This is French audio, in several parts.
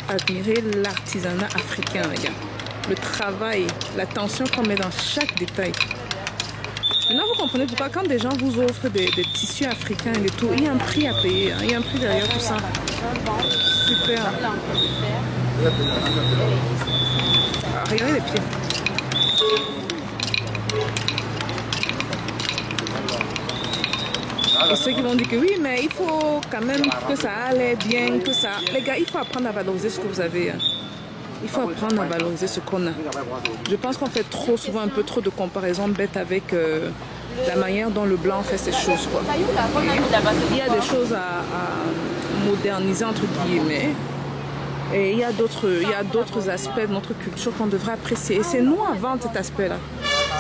Admirer l'artisanat africain, les gars. Le travail, l'attention qu'on met dans chaque détail. Maintenant, vous comprenez pourquoi quand des gens vous offrent des tissus africains et tout, il y a un prix à payer, hein, il y a un prix derrière tout ça. Super. Ah, regardez les pieds. Et ceux qui vont dire que oui, mais il faut quand même que ça allait bien, que ça... Les gars, il faut apprendre à valoriser ce que vous avez. Hein. Il faut apprendre à valoriser ce qu'on a. Je pense qu'on fait trop souvent un peu trop de comparaisons bêtes avec la manière dont le blanc fait ses choses. Quoi. Il y a des choses à moderniser entre guillemets. Et il y a d'autres aspects de notre culture qu'on devrait apprécier. Et c'est nous à vendre cet aspect-là.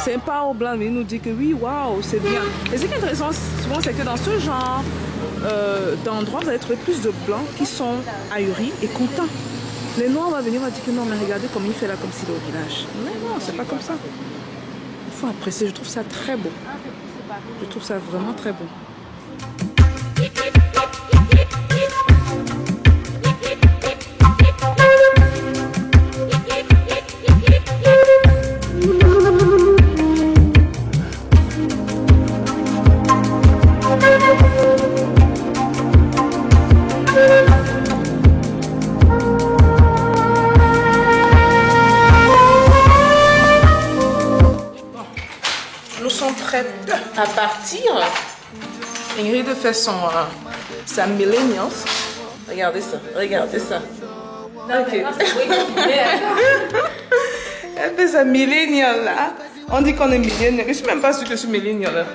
C'est pas au blanc, mais il nous dit que oui, waouh, c'est bien. Et ce qui est intéressant souvent, c'est que dans ce genre d'endroit, vous allez trouver plus de blancs qui sont ahuris et contents. Les noirs vont venir, vont dire que non, mais regardez comme il fait là, comme s'il est au village. Mais non, c'est pas comme ça. Il faut apprécier, je trouve ça très beau. Je trouve ça vraiment très beau. À partir, Ingrid fait sa millennials. Regardez ça, regardez ça. Okay. Elle fait sa millennial là. On dit qu'on est millennial. Je suis même pas sûre que je suis millennial.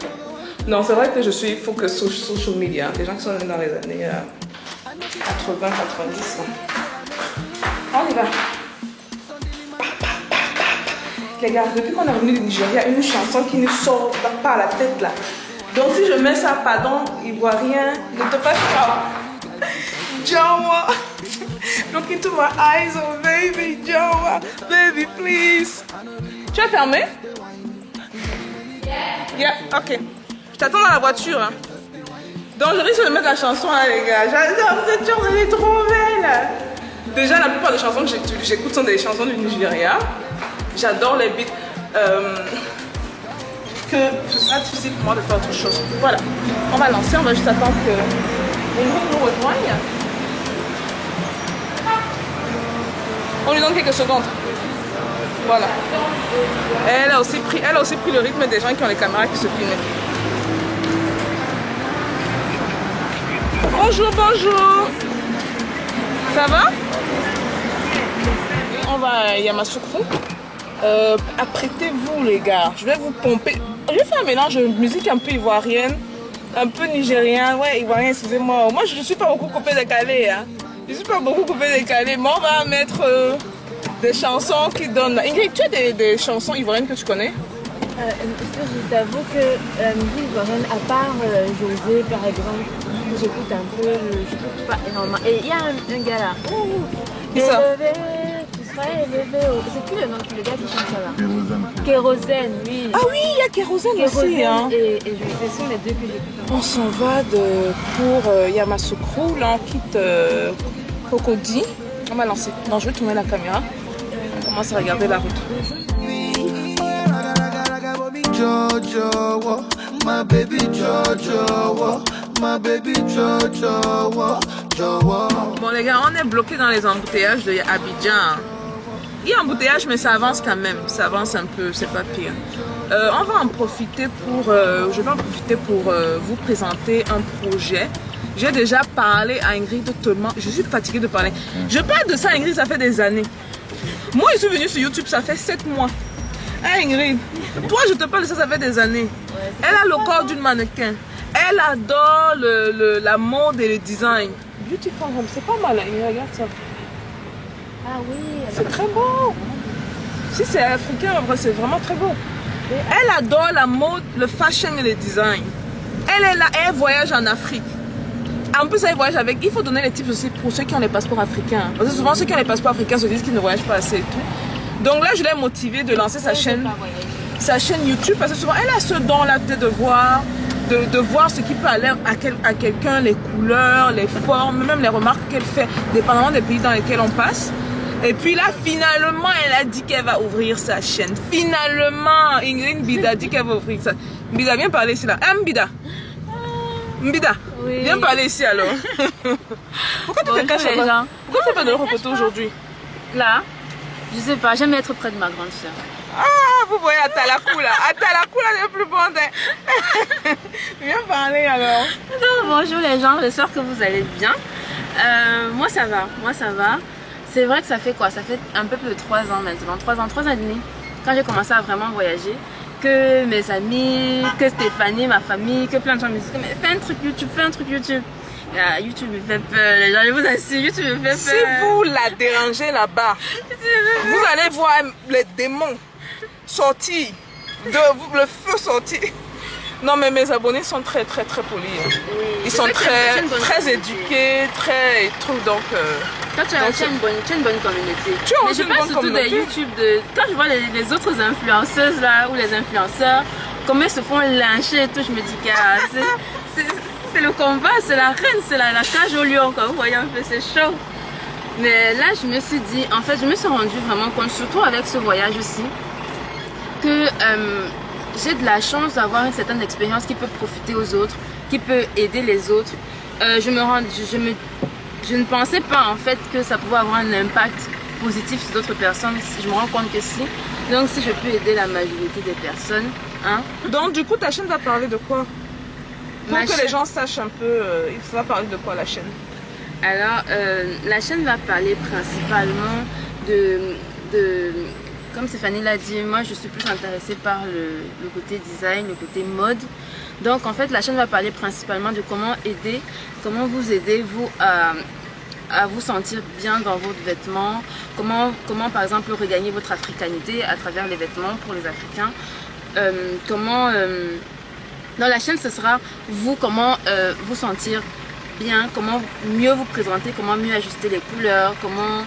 Non, c'est vrai que je suis focus sur social media. Les gens qui sont nés dans les années 80, 90. On y va. Les gars, depuis qu'on est revenu du Nigeria, il y a une chanson qui nous sort par la tête là. Donc si je mets ça, pardon, ivoirien, ne te passe pas. Jawa. Look into my eyes, oh baby, Jawa. Baby, please. Tu as fermé? Yeah, ok. Je t'attends dans la voiture. Hein. Donc je risque de mettre la chanson là, les gars. J'adore cette chanson, elle est trop belle. Déjà, la plupart des chansons que j'écoute sont des chansons du Nigeria. J'adore les beats. Que ce sera difficile pour moi de faire autre chose. Voilà, on va lancer, on va juste attendre que Ingrid nous rejoigne. On lui donne quelques secondes. Voilà. Elle a aussi pris le rythme des gens qui ont les caméras qui se filment. Bonjour, bonjour. Ça va? On va à Yamoussoukro. Apprêtez-vous les gars, je vais vous pomper. Je vais faire un mélange de musique un peu ivoirienne, un peu nigérien, ouais ivoirien, excusez-moi. Moi je ne suis pas beaucoup coupé décalé, hein. Je suis pas beaucoup coupé décalé, mais on va mettre des chansons qui donnent. Ingrid, tu as des chansons ivoiriennes que tu connais? Je t'avoue que musique ivoirienne, à part José par exemple, j'écoute un peu, j'écoute pas énormément. Et il y a un gars là. Qui ça? C'est plus le nom du gars qui chante ça là. Kérosène, oui. Ah oui, il y a Kérosène aussi. Hein. Et ce sont les deux que j'écoute. On s'en va pour Yamoussoukro, là on quitte Cocody. On va lancer. Non, je vais tourner la caméra. On commence à regarder la route. Bon les gars, on est bloqué dans les embouteillages de Abidjan. Il y a embouteillage mais ça avance quand même, ça avance un peu, c'est pas pire. On va en profiter je vais en profiter pour vous présenter un projet. J'ai déjà parlé à Ingrid tellement, je suis fatiguée de parler. Je parle de ça à Ingrid, ça fait des années. Moi je suis venue sur YouTube, ça fait 7 mois. Hey Ingrid, toi je te parle de ça, ça fait des années. Elle a le corps d'une mannequin. Elle adore la mode et le design. Beautiful Home, c'est pas mal, Ingrid, regarde ça. Ah oui. C'est très beau. Si c'est africain, c'est vraiment très beau. Elle adore la mode, le fashion et le design. Elle est là, elle voyage en Afrique. En plus, elle voyage avec... Il faut donner les tips aussi pour ceux qui ont les passeports africains. Parce que souvent, ceux qui ont les passeports africains se disent qu'ils ne voyagent pas assez et tout. Donc là, je l'ai motivée de lancer sa chaîne. sa chaîne YouTube parce que souvent elle a ce don-là de voir. De voir ce qui peut aller à quelqu'un, les couleurs, les formes, même les remarques qu'elle fait, dépendamment des pays dans lesquels on passe. Et puis là, finalement, elle a dit qu'elle va ouvrir sa chaîne. Finalement, Ingrid Mbida a dit qu'elle va ouvrir ça. Mbida, viens parler ici là. Ah, Mbida. Mbida, oui. Viens parler ici alors. Pourquoi tu te caches là? Pourquoi tu n'as pas de photo aujourd'hui? Là, je sais pas, j'aime être près de ma grande soeur. Ah, vous voyez Atalakou là. Atalakou là, le plus bon. Viens parler alors. Bonjour les gens, j'espère que vous allez bien. Moi ça va. C'est vrai que ça fait quoi? Ça fait un peu plus de 3 ans maintenant, 3 ans et demi, quand j'ai commencé à vraiment voyager, que mes amis, que Stéphanie, ma famille, que plein de gens me disent mais fais un truc YouTube. YouTube me fait peur, les gens, je vous assure, YouTube me fait peur. Si vous la dérangez là-bas, vous allez voir les démons sortir, le feu sortir. Non mais mes abonnés sont très polis. Oui, ils sont très éduqués, très trucs donc... Toi tu as une bonne communauté. Mais je parle surtout de YouTube, quand je vois les autres influenceuses là, ou les influenceurs, comment ils se font lyncher et tout, je me dis que c'est le combat, c'est la reine, c'est la cage au lion, quand vous voyez un peu, c'est chaud. Mais là je me suis dit, en fait je me suis rendu vraiment compte, surtout avec ce voyage aussi, que j'ai de la chance d'avoir une certaine expérience qui peut profiter aux autres, qui peut aider les autres. Je ne pensais pas en fait que ça pouvait avoir un impact positif sur d'autres personnes. Je me rends compte que si. Donc si je peux aider la majorité des personnes. Hein. Donc du coup ta chaîne va parler de quoi? Pour que les gens sachent un peu, il va parler de quoi la chaîne? Alors la chaîne va parler principalement de comme Stéphanie l'a dit, moi je suis plus intéressée par le côté design, le côté mode. Donc en fait la chaîne va parler principalement de comment vous aider vous à vous sentir bien dans vos vêtements, comment par exemple regagner votre africanité à travers les vêtements pour les Africains, dans la chaîne ce sera comment vous sentir bien, comment mieux vous présenter, comment mieux ajuster les couleurs, comment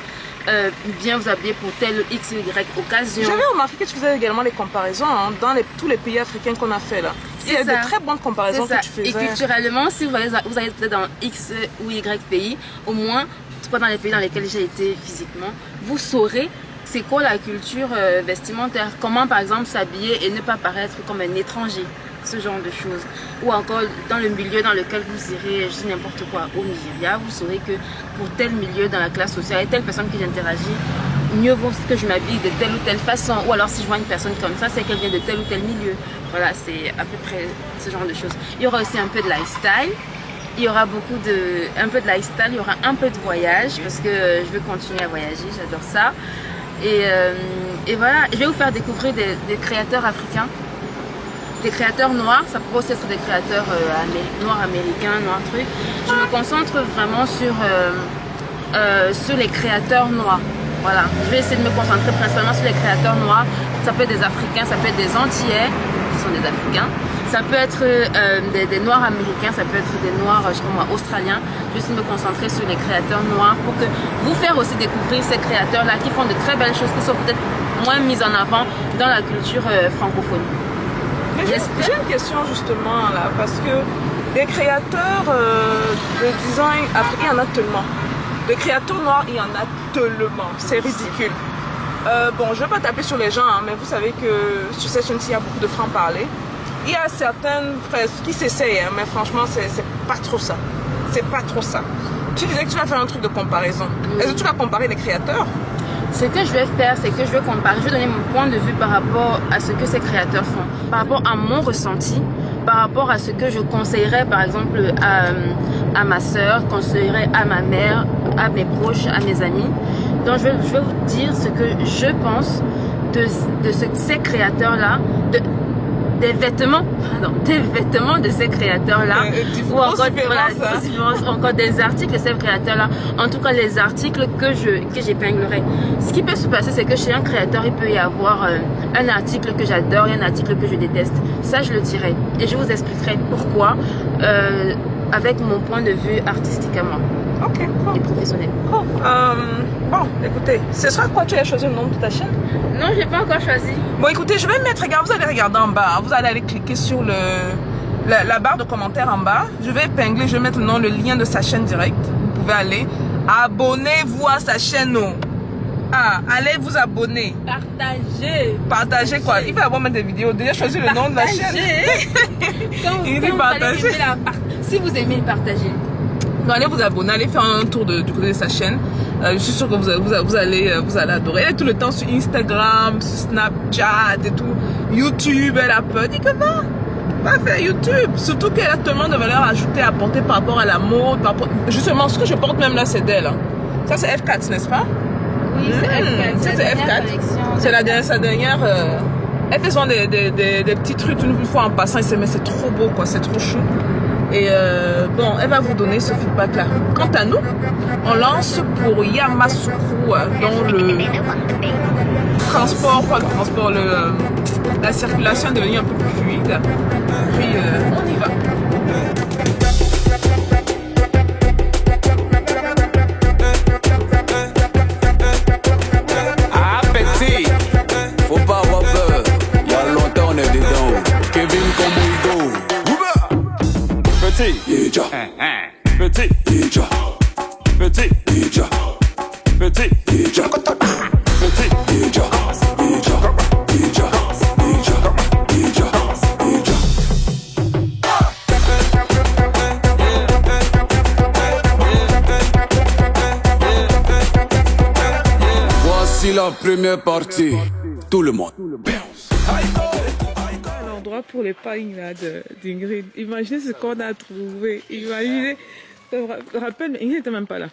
bien vous habiller pour telle X ou Y occasion. J'avais remarqué que tu faisais également les comparaisons hein, dans tous les pays africains qu'on a fait là. Il y a de très bonnes comparaisons que tu faisais. Et culturellement, si vous allez peut-être dans X ou Y pays, au moins, dans les pays dans lesquels j'ai été physiquement, vous saurez c'est quoi la culture vestimentaire, comment par exemple s'habiller et ne pas paraître comme un étranger, ce genre de choses. Ou encore dans le milieu dans lequel vous irez, je dis n'importe quoi, au Nigeria, vous saurez que pour tel milieu dans la classe sociale et telle personne que j'interagis, mieux vaut que je m'habille de telle ou telle façon. Ou alors si je vois une personne comme ça, c'est qu'elle vient de tel ou tel milieu. Voilà, c'est à peu près ce genre de choses. Il y aura aussi un peu de lifestyle. Il y aura un peu de lifestyle, il y aura un peu de voyage parce que je veux continuer à voyager, j'adore ça. Et voilà, je vais vous faire découvrir des créateurs africains, des créateurs noirs, ça pourrait aussi être des créateurs noirs américains, noirs trucs. Je me concentre vraiment sur les créateurs noirs. Voilà, je vais essayer de me concentrer principalement sur les créateurs noirs. Ça peut être des Africains, ça peut être des Antillais, qui sont des Africains. Ça peut être des Noirs américains, ça peut être des Noirs, je sais pas moi, australiens. Je vais essayer de me concentrer sur les créateurs noirs pour que vous faire aussi découvrir ces créateurs-là qui font de très belles choses, qui sont peut-être moins mises en avant dans la culture francophone. J'ai une question justement là, parce que des créateurs de design africains, il y en a tellement. Des créateurs noirs, il y en a tellement. C'est ridicule. Bon, je ne vais pas taper sur les gens, hein, mais vous savez que sur cette chaîne-ci, il y a beaucoup de francs-parler. Il y a certaines phrases qui s'essayent, hein, mais franchement, c'est pas trop ça. C'est pas trop ça. Tu disais que tu vas faire un truc de comparaison. Est-ce que tu vas comparer les créateurs? Ce que je vais faire, c'est que je vais comparer, je vais donner mon point de vue par rapport à ce que ces créateurs font, par rapport à mon ressenti, par rapport à ce que je conseillerais par exemple à ma soeur, conseillerais à ma mère, à mes proches, à mes amis. Donc je vais vous dire ce que je pense de ces créateurs-là, des vêtements de ces créateurs-là, ou encore des articles de ces créateurs-là, en tout cas les articles que j'épinglerai. Ce qui peut se passer, c'est que chez un créateur, il peut y avoir un article que j'adore et un article que je déteste. Ça, je le dirai et je vous expliquerai pourquoi avec mon point de vue artistique à moi. Ok, cool. et professionnel. Cool. Bon, écoutez, ce sera quoi? Tu as choisi le nom de ta chaîne? Non, je n'ai pas encore choisi. Bon, écoutez, je vais mettre, regarde, vous allez regarder en bas. Vous allez aller cliquer sur la barre de commentaires en bas. Je vais épingler, je vais mettre le lien de sa chaîne directe. Vous pouvez aller. Abonnez-vous à sa chaîne. Ah, allez vous abonner. Partagez. Partagez quoi? Il va avoir mettre des vidéos. Déjà choisi le nom de la chaîne. Il dit partager. Si vous aimez, partagez. Donc, allez vous abonner, allez faire un tour du côté de sa chaîne. Je suis sûre que vous allez adorer. Elle est tout le temps sur Instagram, sur Snapchat et tout. YouTube, elle a peur. Dit que va faire YouTube. Surtout qu'elle a tellement de valeur ajoutée à apporter par rapport à la mode. Justement, ce que je porte même là, c'est d'elle. Hein. Ça, c'est F4, n'est-ce pas? Oui, c'est F4. Ça, c'est F4. C'est sa dernière. Elle fait souvent des petits trucs une fois en passant. Mais c'est trop beau, quoi. C'est trop chou. Et bon, elle va vous donner ce feedback-là. Quant à nous, on lance pour Yamoussoukro dans le transport, pas le transport, la circulation est devenue un peu plus fluide. Puis on y va. Ah petit, faut pas avoir peur. Il y a longtemps on est dedans. Kevin Komoido. Petit, Ija. Petit, Ija. Petit, Ija. Petit, Ija. Petit, Ija. Ija. Ija. Ija. Ija. Voici la première partie. Tout le monde. L'endroit pour les pailles d'Ingrid. Imaginez ce qu'on a trouvé. Imaginez. Je me rappelle, Ingrid n'était même pas là.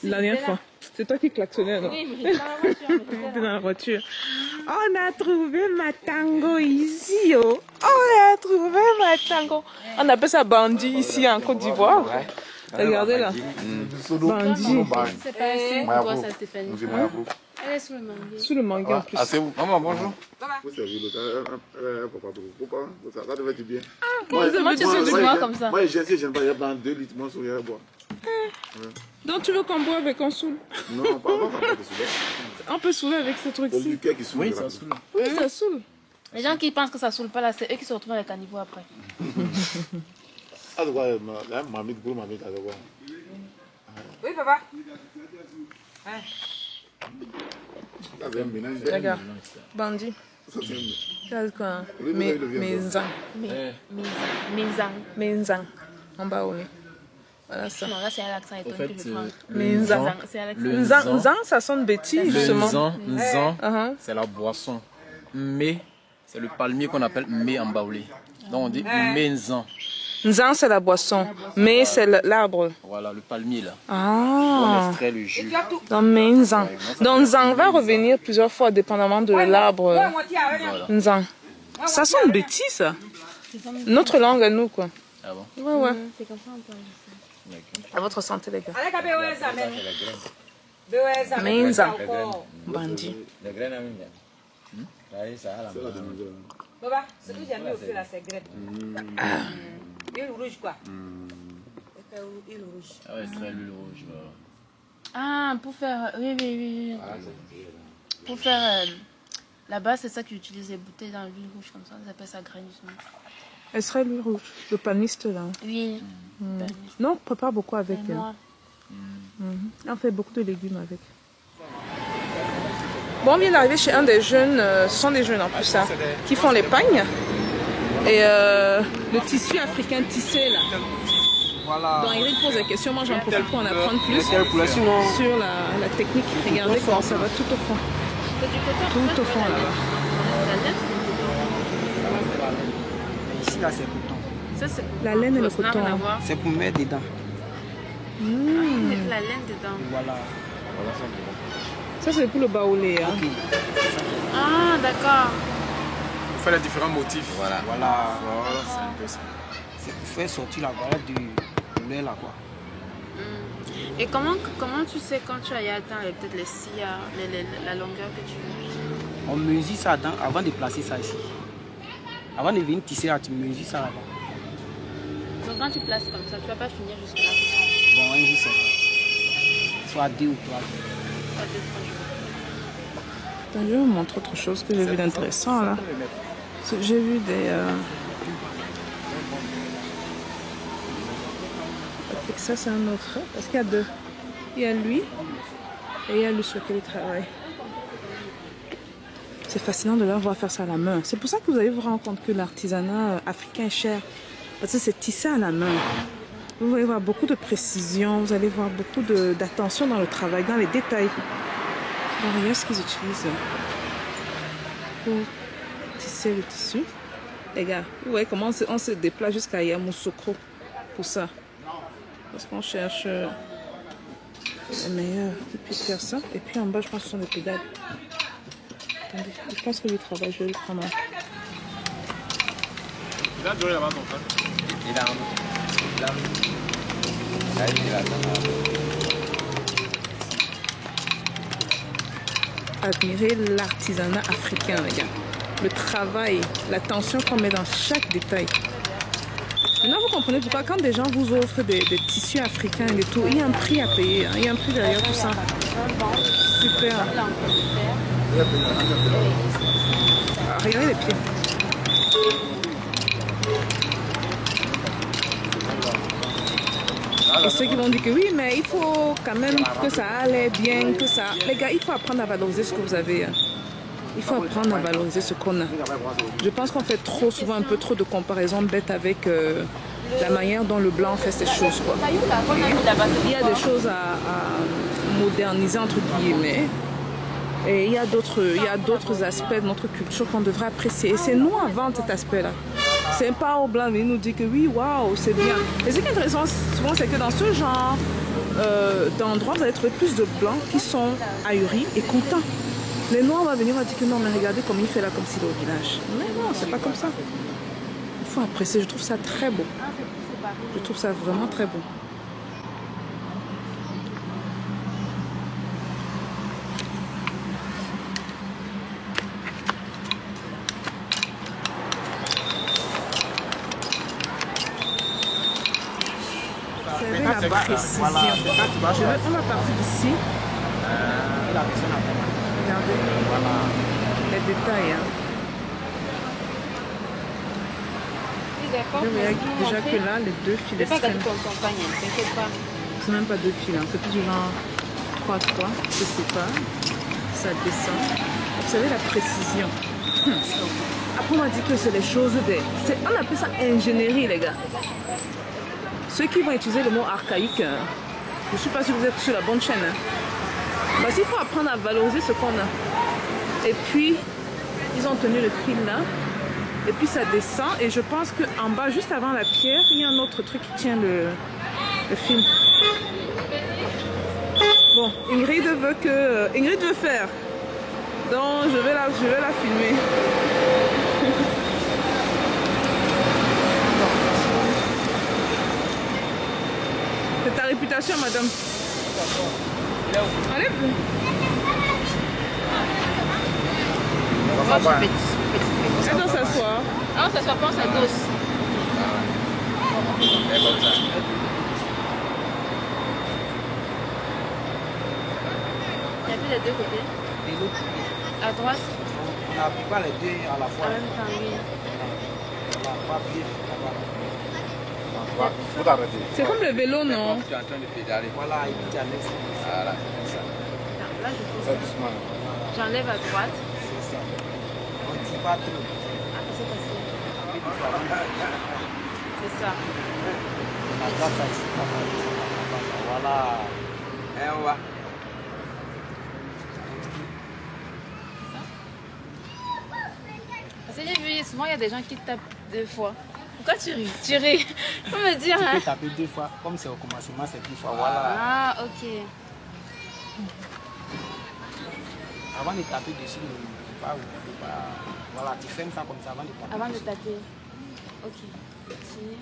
La dernière fois. C'est toi qui klaxonnais, non? Oui, mais j'étais dans la voiture. On a trouvé ma tango ici, oh. On a trouvé ma tango. On appelle ça bandit ici en Côte d'Ivoire. Regardez là. Bandit. C'est pas assez pour toi, ça, Stéphanie. Elle est sous le manguier. Sous le manguier en plus. Ah, c'est vous. Maman, bonjour. Ça devait être bien. Comment tu sais du noir comme ça? Moi, j'aime pas, il y a dans 2 litres, moi, sur le bois. Donc tu veux qu'on boive avec on saoule? Non, pas de soulever. On peut saouler avec ce Le truc-ci. liqueur qui saoule. Oui, ça saoule. Oui, ça saoule. Les gens qui pensent que ça saoule pas là, c'est eux qui se retrouvent avec un niveau après. Ah, de quoi, là, mamie, pour mamie, t'as de quoi? Oui, papa. Ça, c'est un mélange. Regarde. Bandit. Ça, c'est un mélange. C'est quoi? Menzang. En bas, oui. Voilà ça. Non, là c'est un accent étonné que je prends. Menzang. C'est un accent. Nzang, ça sonne bêtise, justement. Nzan, c'est la boisson. Mais, c'est le palmier qu'on appelle mé en baoulé. Donc on dit Menzan. Nzang, c'est la boisson. Mais c'est l'arbre. Voilà, le palmier là. Ah. On extrait le jus. Dans Menzang. Donc Nzang va revenir plusieurs fois, dépendamment de l'arbre. Nzang. Ça sonne bêtise, ça. Notre langue à nous, quoi. Ah bon? Ouais. C'est comme ça on parle. À votre santé, les gars. Menzang. Bandit. Papa, ce que j'ai mis au feu là, c'est graine. Huile rouge quoi. Huile rouge. Ah ouais, extrait l'huile rouge. Ah, pour faire. Oui. Pour faire. Là-bas, c'est ça qu'ils utilisent, les bouteilles dans l'huile rouge comme ça. Ils appellent ça graine justement. Elle serait l'huile rouge. Le paniste, là. Oui. Non, on prépare beaucoup avec. Et moi. On fait beaucoup de légumes avec. Bon, on vient d'arriver chez un des jeunes, ce sont des jeunes en plus, ça, qui font les pagnes. Et le tissu africain tissé, là. Voilà. Donc, Ingrid pose la question, moi j'en profite pour en apprendre plus sur la technique. Regardez comment ça va tout au fond. C'est du coton. Tout au fond, là-bas. Ici, là, c'est coton. Ça, c'est La laine et le Ça n'a coton. rien à voir. C'est pour mettre dedans. Ils mettent la laine dedans. Voilà. Ça, c'est pour le baoulé. Hein. Ok. Ah, d'accord. On fait les différents motifs. Voilà. Voilà. Voilà, c'est un peu ça. C'est pour faire sortir la valeur du lait là, quoi. Et comment tu sais quand tu as atteint peut-être les scies, la longueur que tu veux? On mesure ça avant de placer ça ici. Avant de venir tisser là, tu mesures ça là-bas. Donc quand tu places comme ça, tu ne vas pas finir jusque là. Bon, un jour, c'est soit 2 ou 3 jours. Je vais vous montrer autre chose que j'ai vu d'intéressant là. J'ai vu des... Ça c'est un autre, parce qu'il y a deux. Il y a lui et il y a lui sur lequel il travaille. C'est fascinant de leur voir faire ça à la main. C'est pour ça que vous allez vous rendre compte que l'artisanat africain est cher. Parce que c'est tissé à la main. Vous allez voir beaucoup de précision, vous allez voir beaucoup d'attention dans le travail, dans les détails. Bon, regardez ce qu'ils utilisent pour tisser le tissu. Les gars, vous voyez comment on se déplace jusqu'à Yamoussoukro pour ça. Parce qu'on cherche le meilleur qui puisse faire ça. Et puis en bas, je pense que ce sont des pédales. Attendez, je pense que le travail, je vais le prendre. Admirer l'artisanat africain, les gars. Le travail, l'attention qu'on met dans chaque détail. Maintenant, vous comprenez pourquoi quand des gens vous offrent des tissus africains et tout, il y a un prix à payer, hein, il y a un prix derrière tout ça. Super. Ah, regardez les pieds. Et ceux qui vont dire que oui, mais il faut quand même que ça aille bien, que ça... Les gars, il faut apprendre à valoriser ce que vous avez. Hein. Il faut apprendre à valoriser ce qu'on a. Je pense qu'on fait trop souvent un peu trop de comparaisons bêtes avec la manière dont le blanc fait ses choses. Quoi. Il y a des choses à moderniser entre guillemets. Et il y a d'autres aspects de notre culture qu'on devrait apprécier. Et c'est nous à vendre cet aspect-là. C'est pas au blanc, mais il nous dit que oui, waouh, c'est bien. Et ce qui est intéressant souvent, c'est que dans ce genre d'endroit, vous allez trouver plus de blancs qui sont ahuris et contents. Les noirs vont venir et dire que non, mais regardez comme il fait là, comme s'il est au village. Mais non, c'est pas comme ça. Il faut apprécier, je trouve ça très beau. Je trouve ça vraiment très beau. C'est la précision. On va partir d'ici. Regardez les détails. Hein. Déjà que là, les deux fils extrêmes. C'est même pas deux fils, hein. C'est plus du genre 3-3. Je sais pas. Ça descend. Observez la précision. Après, on m'a dit que c'est les choses des... On appelle ça ingénierie, les gars. Ceux qui vont utiliser le mot archaïque, je ne suis pas sûre que vous êtes sur la bonne chaîne. Hein. Parce qu'il faut apprendre à valoriser ce qu'on a. Et puis, ils ont tenu le fil là. Et puis ça descend. Et je pense qu'en bas, juste avant la pierre, il y a un autre truc qui tient le fil. Bon, Ingrid veut que... Ingrid veut faire. Donc, je vais la filmer. C'est ta réputation, madame. Allez. Elle doit s'asseoir. Ah, on s'assoit pas, on s'adosse. Il y a plus les deux côtés. Et l'autre côté. À droite. On n'appuie pas les deux à la fois. En même temps, oui. C'est comme le vélo, non? Tu es en train de pédaler. Voilà, il dit à l'aise. Voilà, comme ça. Là, je fais ça. J'enlève à droite. C'est ça. On ne tire pas trop. Ah, c'est facile. C'est ça. On attrape ça ici. Voilà. Et on va. Parce que j'ai vu, souvent il y a des gens qui tapent 2 fois. Pourquoi tu ris? Tu ris? Faut me dire, Tu hein? peux taper 2 fois. Comme c'est au commencement, c'est 2 fois. Voilà. Ah, ok. Avant de taper dessus, il ne faut pas. Voilà, tu fermes ça comme ça avant de taper. Avant de dessus. taper. Ok. Tire.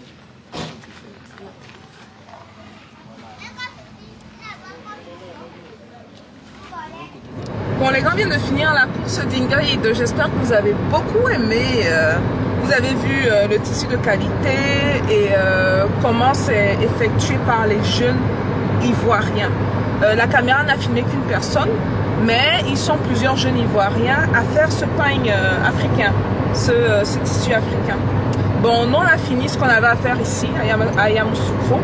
Bon, les gars viennent de finir la course d'Ingrid. J'espère que vous avez beaucoup aimé. Vous avez vu le tissu de qualité et comment c'est effectué par les jeunes ivoiriens. La caméra n'a filmé qu'une personne, mais ils sont plusieurs jeunes ivoiriens à faire ce pain africain, ce tissu africain. Bon, nous on a fini ce qu'on avait à faire ici, à Yamoussoukro.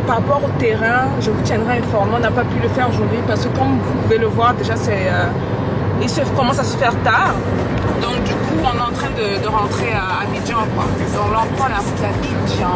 Par rapport au terrain, je vous tiendrai informé. On n'a pas pu le faire aujourd'hui parce que comme vous pouvez le voir, déjà il commence à se faire tard. Donc du coup, on est en train de rentrer à Abidjan, quoi. Donc là, on prend la route d'Abidjan.